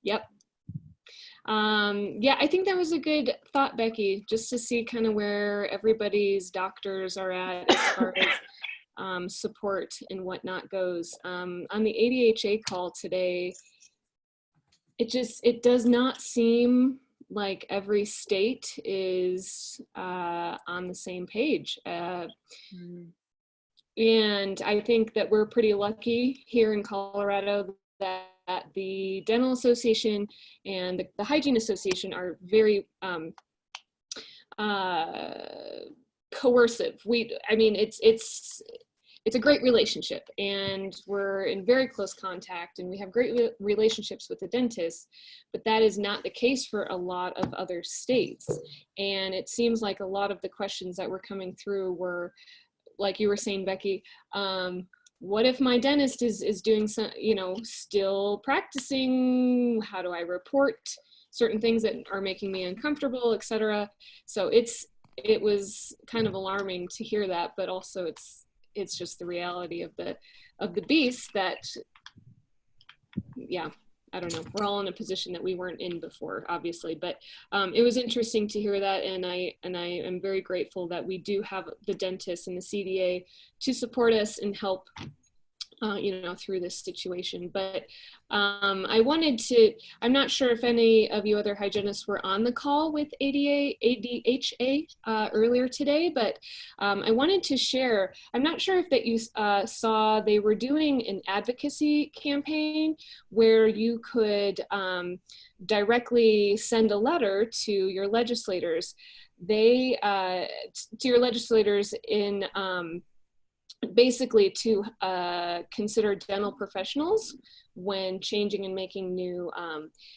Yep. I think that was a good thought, Becky, just to see kind of where everybody's doctors are at as far as support and whatnot goes. On the ADHA call today, it does not seem like every state is on the same page. And I think that we're pretty lucky here in Colorado that the Dental Association and the Hygiene Association are very coercive. It's a great relationship, and we're in very close contact, and we have great relationships with the dentists, but that is not the case for a lot of other states. And it seems like a lot of the questions that were coming through were, like you were saying, Becky, what if my dentist is doing some, still practicing? How do I report certain things that are making me uncomfortable, etc.? So it was kind of alarming to hear that, but also it's just the reality of the beast that, I don't know, we're all in a position that we weren't in before, obviously, but it was interesting to hear that, and I am very grateful that we do have the dentists and the CDA to support us and help through this situation. But I'm not sure if any of you other hygienists were on the call with ADHA earlier today, but I wanted to share, I'm not sure if that you saw, they were doing an advocacy campaign where you could directly send a letter to your legislators. To your legislators in basically to consider dental professionals when changing and making new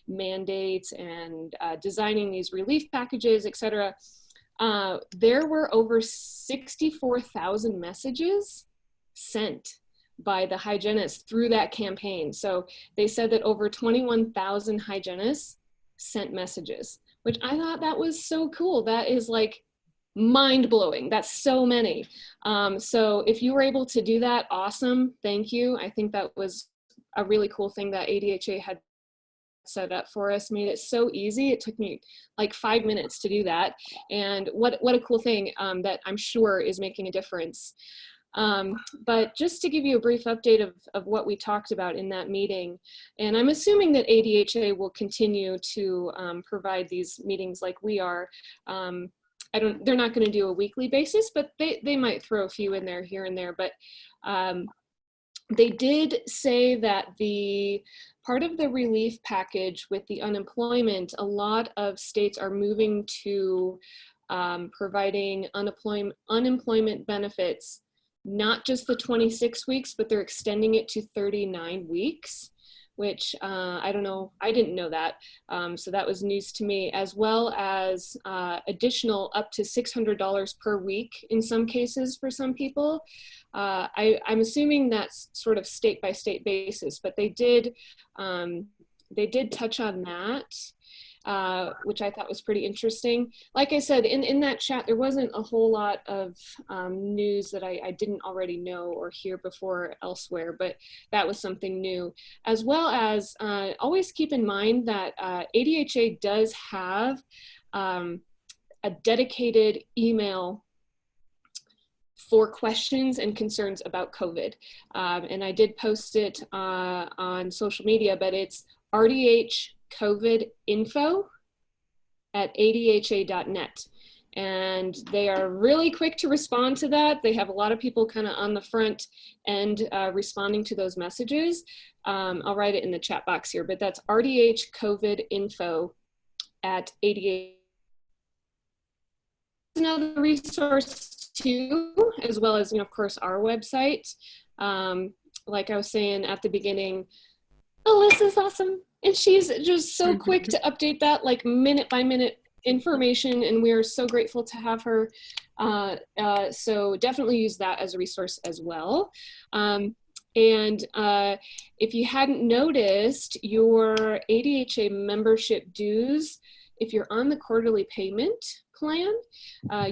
mandates and designing these relief packages, etc. There were over 64,000 messages sent by the hygienists through that campaign. So they said that over 21,000 hygienists sent messages, which I thought that was so cool. That is like mind-blowing. That's so many. So if you were able to do that, awesome. Thank you. I think that was a really cool thing that ADHA had set up for us, made it so easy. It took me like 5 minutes to do that. And what a cool thing that I'm sure is making a difference. But just to give you a brief update of what we talked about in that meeting, and I'm assuming that ADHA will continue to provide these meetings like we are. They're not going to do a weekly basis, but they might throw a few in there here and there. But they did say that the part of the relief package with the unemployment, a lot of states are moving to providing unemployment benefits, not just the 26 weeks, but they're extending it to 39 weeks. Which I don't know, I didn't know that. So that was news to me, as well as additional up to $600 per week in some cases for some people. I'm assuming that's sort of state by state basis, but they did touch on that. Which I thought was pretty interesting. Like I said, in that chat, there wasn't a whole lot of news that I didn't already know or hear before elsewhere, but that was something new. As well as always keep in mind that ADHA does have a dedicated email for questions and concerns about COVID. And I did post it on social media, but it's RDH COVID info at adha.net. And they are really quick to respond to that. They have a lot of people kind of on the front end responding to those messages. I'll write it in the chat box here, but that's RDH COVID info at ADA. another resource too, as well as, of course, our website. Like I was saying at the beginning, Alyssa's awesome. And she's just so quick to update that, like minute by minute information. And we are so grateful to have her. So definitely use that as a resource as well. And if you hadn't noticed, your ADHA membership dues, if you're on the quarterly payment plan,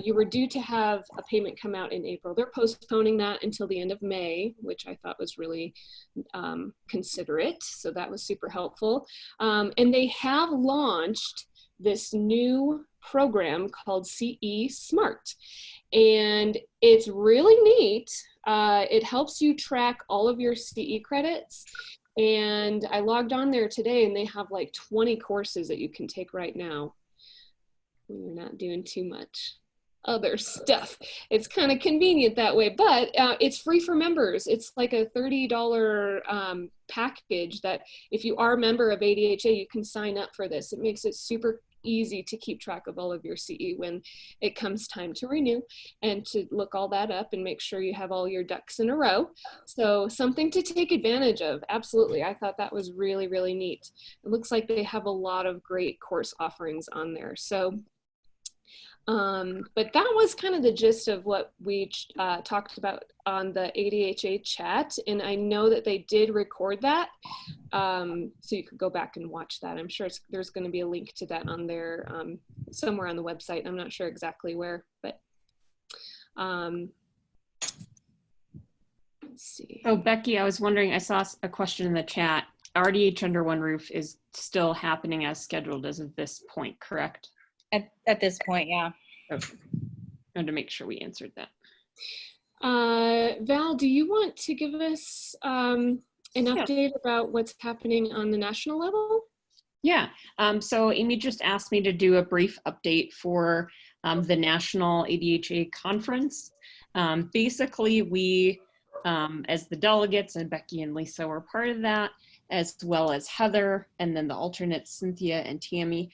you were due to have a payment come out in April. They're postponing that until the end of May, which I thought was really considerate. So that was super helpful. And they have launched this new program called CE Smart. And it's really neat. It helps you track all of your CE credits. And I logged on there today and they have like 20 courses that you can take right now when you're not doing too much other stuff. It's kind of convenient that way, but it's free for members. It's like a $30 package that if you are a member of ADHA, you can sign up for this. It makes it super easy to keep track of all of your CE when it comes time to renew and to look all that up and make sure you have all your ducks in a row. So something to take advantage of. Absolutely. I thought that was really, really neat. It looks like they have a lot of great course offerings on there. So but that was kind of the gist of what we talked about on the ADHA chat. And I know that they did record that. So you could go back and watch that. I'm sure there's going to be a link to that on there somewhere on the website. I'm not sure exactly where, but let's see. Oh, Becky, I was wondering, I saw a question in the chat. RDH Under One Roof is still happening as scheduled as of this point, correct? At this point, yeah. Okay. I wanted to make sure we answered that. Val, do you want to give us an update about what's happening on the national level? Yeah, so Amy just asked me to do a brief update for the National ADHA Conference. Basically, we, as the delegates, and Becky and Lisa were part of that, as well as Heather, and then the alternates, Cynthia and Tammy,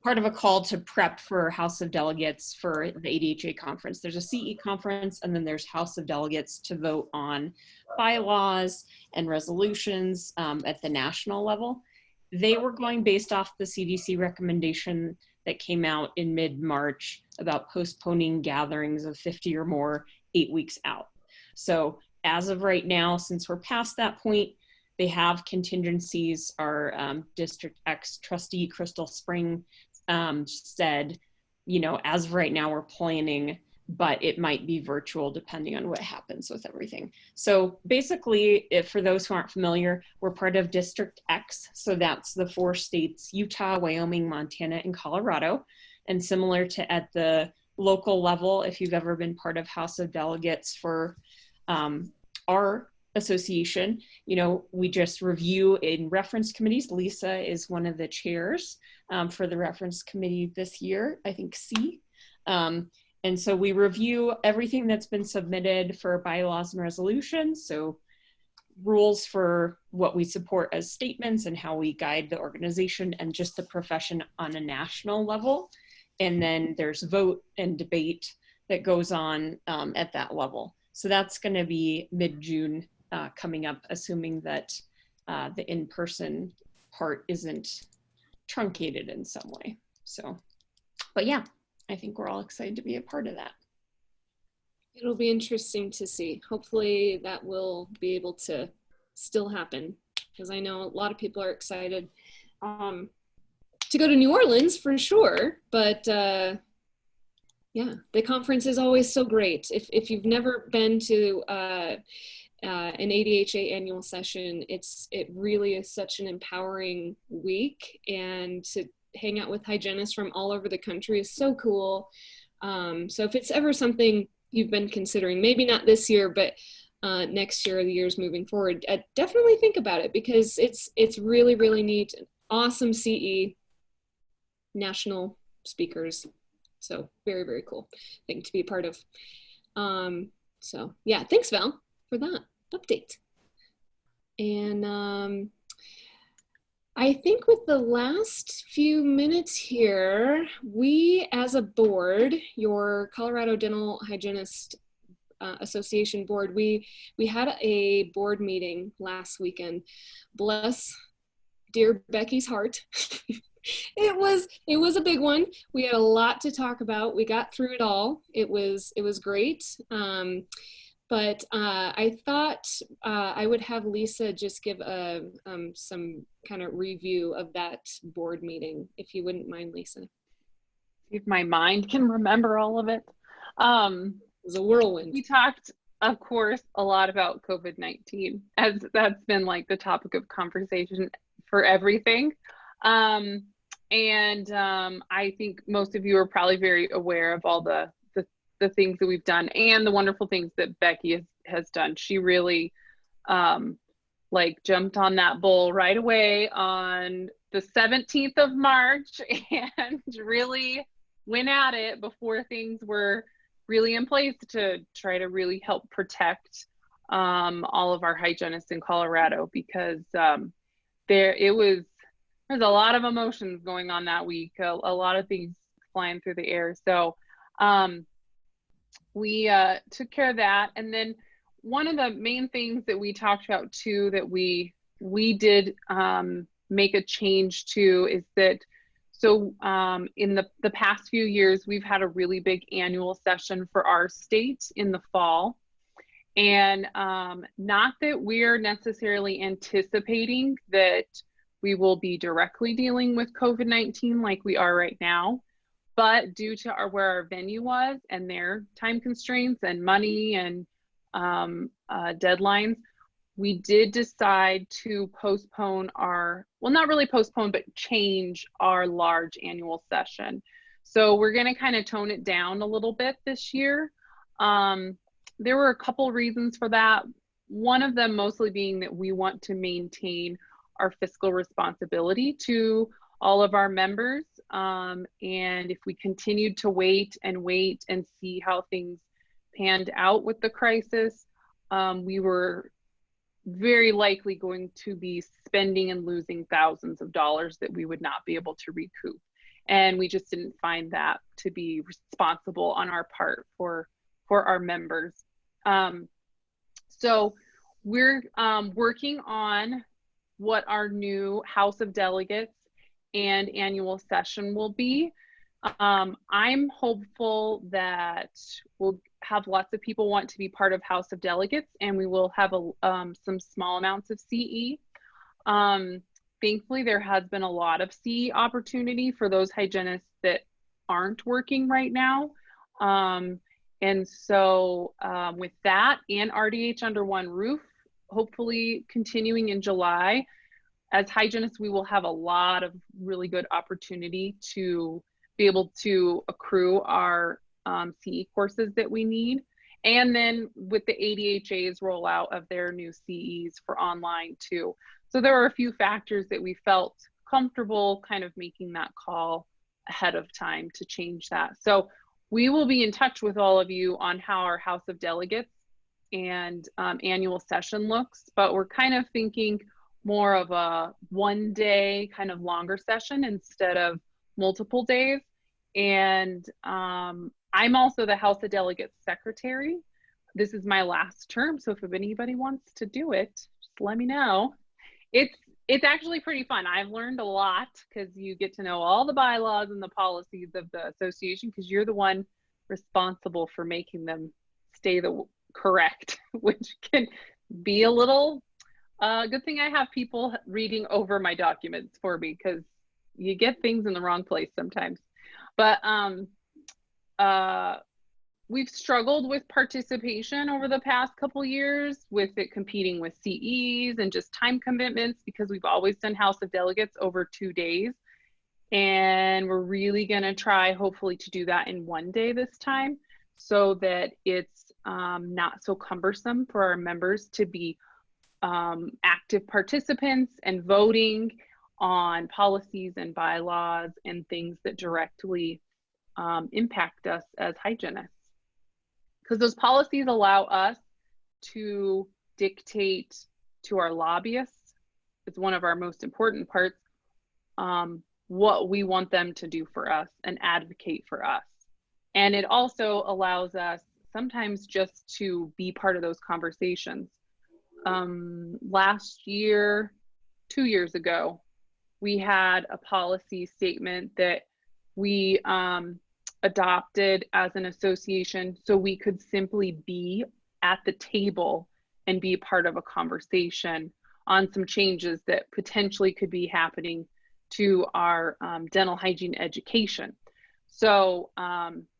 part of a call to prep for House of Delegates for the ADHA conference. There's a CE conference, and then there's House of Delegates to vote on bylaws and resolutions at the national level. They were going based off the CDC recommendation that came out in mid-March about postponing gatherings of 50 or more 8 weeks out. So as of right now, since we're past that point, they have contingencies. Our District X trustee, Crystal Spring, said, as of right now, we're planning, but it might be virtual depending on what happens with everything. So basically, for those who aren't familiar, we're part of District X. So that's the 4 states, Utah, Wyoming, Montana, and Colorado. And similar to at the local level, if you've ever been part of House of Delegates for our association, we just review in reference committees. Lisa is one of the chairs for the reference committee this year, I think C. And so we review everything that's been submitted for bylaws and resolutions. So rules for what we support as statements and how we guide the organization and just the profession on a national level. And then there's vote and debate that goes on at that level. So that's going to be mid-June coming up, assuming that the in-person part isn't truncated in some way. So, but yeah, I think we're all excited to be a part of that. It'll be interesting to see. Hopefully that will be able to still happen, because I know a lot of people are excited to go to New Orleans for sure. But yeah, the conference is always so great. If you've never been to an ADHA annual session, it really is such an empowering week, and to hang out with hygienists from all over the country is so cool. So if it's ever something you've been considering, maybe not this year, but next year or the years moving forward, definitely think about it, because it's really, really neat. Awesome CE national speakers. So very, very cool thing to be a part of. So yeah, thanks Val for that update. And I think with the last few minutes here, we as a board, your Colorado Dental Hygienist Association board, we had a board meeting last weekend. Bless dear Becky's heart. It was a big one. We had a lot to talk about. We got through it all. It was great. But I thought I would have Lisa just give some kind of review of that board meeting, if you wouldn't mind, Lisa. If my mind can remember all of it. It was a whirlwind. We talked, of course, a lot about COVID-19, as that's been like the topic of conversation for everything. I think most of you are probably very aware of all the things that we've done and the wonderful things that Becky has done. She really like jumped on that bull right away on the 17th of March and really went at it before things were really in place to try to really help protect all of our hygienists in Colorado, because there's a lot of emotions going on that week, a lot of things flying through the air. So we took care of that. And then one of the main things that we talked about too, that we did make a change to, is that, so in the past few years, we've had a really big annual session for our state in the fall. And not that we're necessarily anticipating that we will be directly dealing with COVID-19 like we are right now, but due to where our venue was and their time constraints and money and deadlines, we did decide to postpone well, not really postpone, but change our large annual session. So we're going to kind of tone it down a little bit this year. There were a couple reasons for that. One of them mostly being that we want to maintain our fiscal responsibility to all of our members. And if we continued to wait and see how things panned out with the crisis, we were very likely going to be spending and losing thousands of dollars that we would not be able to recoup. And we just didn't find that to be responsible on our part for our members. So we're working on what our new House of Delegates and annual session will be. I'm hopeful that we'll have lots of people want to be part of House of Delegates, and we will have some small amounts of CE. Thankfully, there has been a lot of CE opportunity for those hygienists that aren't working right now. And so with that and RDH under one roof, hopefully continuing in July, as hygienists, we will have a lot of really good opportunity to be able to accrue our CE courses that we need. And then with the ADHA's rollout of their new CEs for online too. So there are a few factors that we felt comfortable kind of making that call ahead of time to change that. So we will be in touch with all of you on how our House of Delegates and annual session looks, but we're kind of thinking more of a one-day kind of longer session instead of multiple days. And I'm also the House of Delegates secretary. This is my last term, so if anybody wants to do it, just let me know. It's actually pretty fun. I've learned a lot because you get to know all the bylaws and the policies of the association, because you're the one responsible for making them stay correct, which can be a little good thing I have people reading over my documents for me, because you get things in the wrong place sometimes. But we've struggled with participation over the past couple years with it competing with CEs and just time commitments, because we've always done House of Delegates over 2 days. And we're really gonna try hopefully to do that in 1 day this time, so that it's not so cumbersome for our members to be active participants and voting on policies and bylaws and things that directly impact us as hygienists. Because those policies allow us to dictate to our lobbyists. It's one of our most important parts, what we want them to do for us and advocate for us. And it also allows us sometimes just to be part of those conversations. Last year, 2 years ago, we had a policy statement that we adopted as an association so we could simply be at the table and be a part of a conversation on some changes that potentially could be happening to our dental hygiene education. So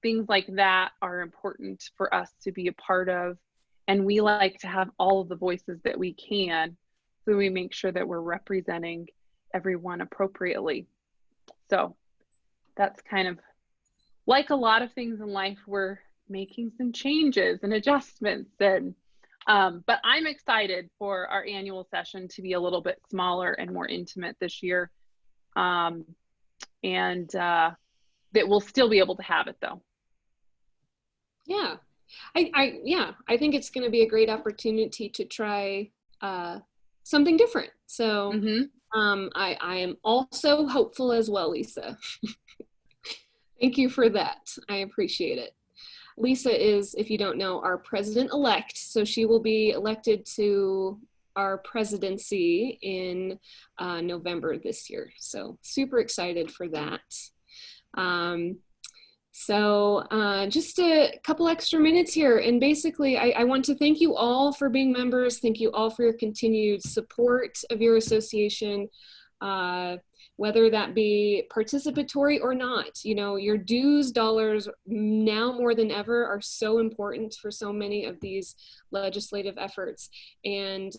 things like that are important for us to be a part of, and we like to have all of the voices that we can, so we make sure that we're representing everyone appropriately. So that's kind of like a lot of things in life, we're making some changes and adjustments, and but I'm excited for our annual session to be a little bit smaller and more intimate this year, and that we'll still be able to have it though. Yeah, I think it's going to be a great opportunity to try something different. So I am also hopeful as well, Lisa. Thank you for that. I appreciate it. Lisa is, if you don't know, our president-elect, so she will be elected to our presidency in November this year. So super excited for that. Just a couple extra minutes here, and basically I want to thank you all for being members. Thank you all for your continued support of your association, whether that be participatory or not. You know, your dues dollars now more than ever are so important for so many of these legislative efforts. And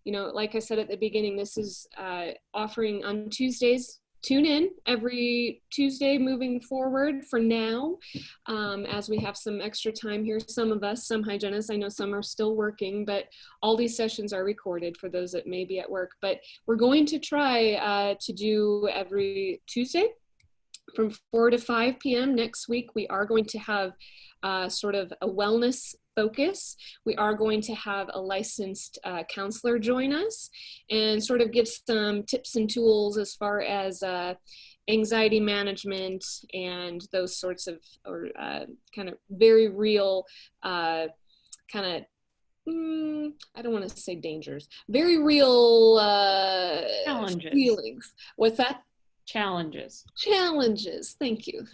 you know, like I said at the beginning, this is offering on Tuesdays. Tune in every Tuesday moving forward for now, as we have some extra time here. Some of us, some hygienists, I know some are still working, but all these sessions are recorded for those that may be at work. But we're going to try to do every Tuesday from 4 to 5 p.m. Next week, we are going to have sort of a wellness focus. We are going to have a licensed counselor join us and sort of give some tips and tools as far as anxiety management and those sorts of, or kind of very real kind of, I don't want to say dangers, very real Challenges. feelings. What's that? Challenges. Thank you.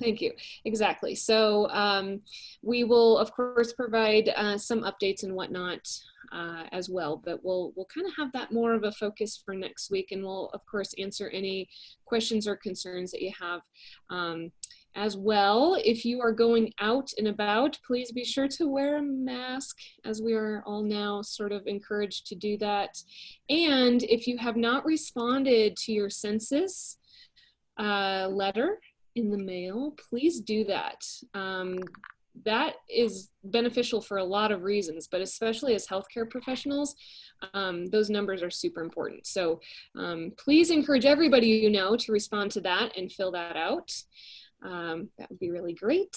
Exactly. So we will of course provide some updates and whatnot as well, but we'll kind of have that more of a focus for next week, and we'll of course answer any questions or concerns that you have as well. If you are going out and about, please be sure to wear a mask, as we are all now sort of encouraged to do that. And if you have not responded to your census letter in the mail, please do that. That is beneficial for a lot of reasons, but especially as healthcare professionals, those numbers are super important. So please encourage everybody you know to respond to that and fill that out. That would be really great.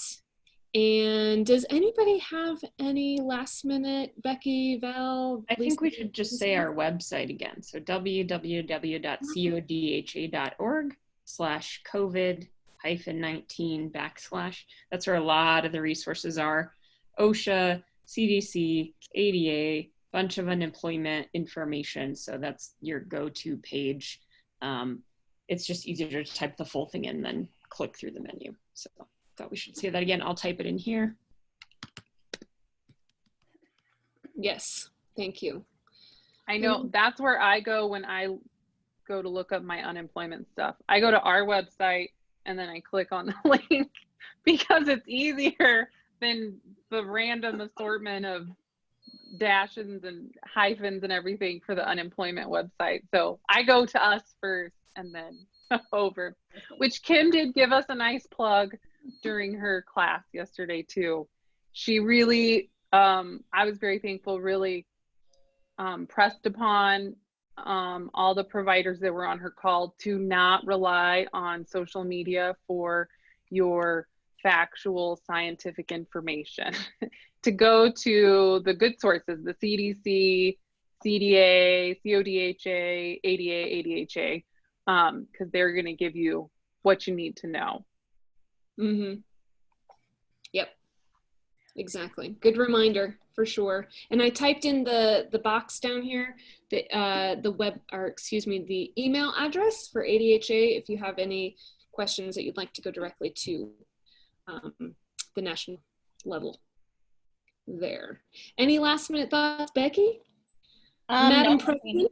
And does anybody have any last minute, Becky, Val? I think we should just say our website again. So www.codha.org/COVID-19 /. That's where a lot of the resources are. OSHA, CDC, ADA, bunch of unemployment information. So that's your go-to page. It's just easier to type the full thing in than click through the menu. So I thought we should say that again. I'll type it in here. Yes, thank you. I know that's where I go when I go to look up my unemployment stuff. I go to our website and then I click on the link because it's easier than the random assortment of dashes and hyphens and everything for the unemployment website. So I go to us first and then over, which Kim did give us a nice plug during her class yesterday too. She really, I was very thankful, really pressed upon all the providers that were on her call to not rely on social media for your factual scientific information, to go to the good sources, the CDC, CDA, CODHA, ADA, ADHA. because they're going to give you what you need to know. Mm-hmm. Yep. Exactly. Good reminder for sure. And I typed in the box down here, the email address for ADHA if you have any questions that you'd like to go directly to the national level there. Any last minute thoughts, Becky? Madam No, President?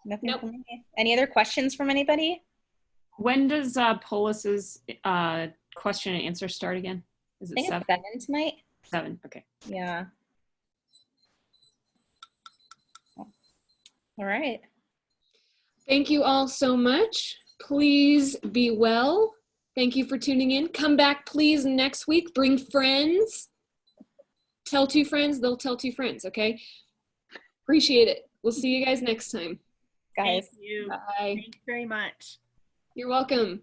nothing Nope. from me. Any other questions from anybody? When does Polis's question and answer start again? Is I it think 7? it's 7 tonight. 7, okay. Yeah. All right. Thank you all so much. Please be well. Thank you for tuning in. Come back, please, next week. Bring friends. Tell 2 friends, they'll tell 2 friends, okay? Appreciate it. We'll see you guys next time. Guys. Thank you. Bye. Thanks very much. You're welcome.